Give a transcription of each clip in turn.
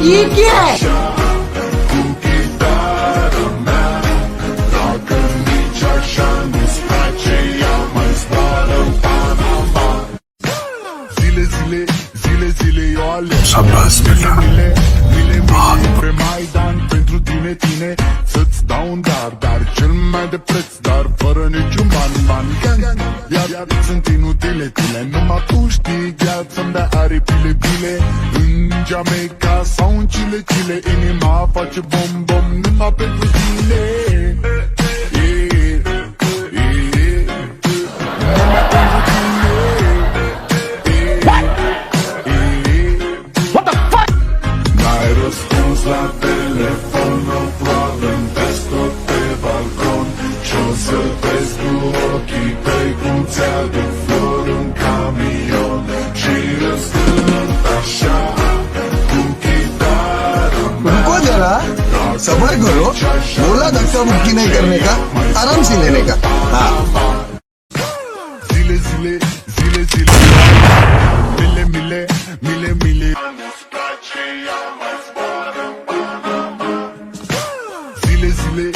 ये क्या है? शाबाश बेटा Pe Maidan pentru tine să-ți dau un dar cel mai de preț, dar fără niciun ban Iar sunt inutile tine, numai tu știi chiar să-mi dai aripile în Jamaica sau în Chile inima face bom numai pentru tine. La telefon, no problem, desktop pe balcon Și-o să vezi cu ochii tăi cum ți-aduc flori în camion Și răstând așa cu chitară mea रुको जरा सबर करो बोला धक्का मुक्की नहीं करने का आराम से लेने का हाँ Zile Mile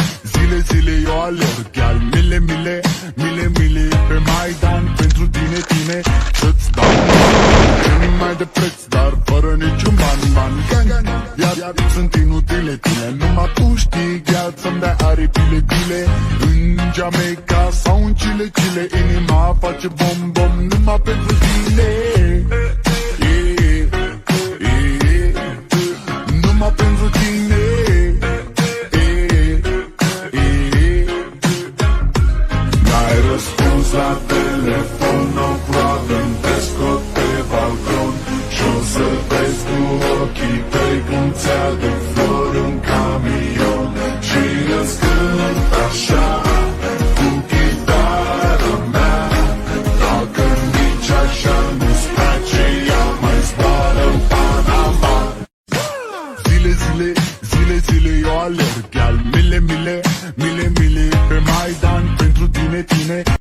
Zile eu alerg chiar Mile Pe Maidan pentru tine să-ți dau cel mai de preț, dar fără niciun ban Iar sunt inutile tine, numai tu știi chiar să-mi dai aripile în Jamaica sau în Chile inima face bom numai pentru tine. Numai pentru tine. N-ai răspuns la telefon, no problem, te scot pe balcon Și-o să vezi cu ochii tăi cum ți-aduc flori în camion Și îți cânt așa cu chitară mea Dacă nici așa nu-ți place, ea mai zboară în Panama Zile eu alerg chiar Mile Pe Maidan pentru tine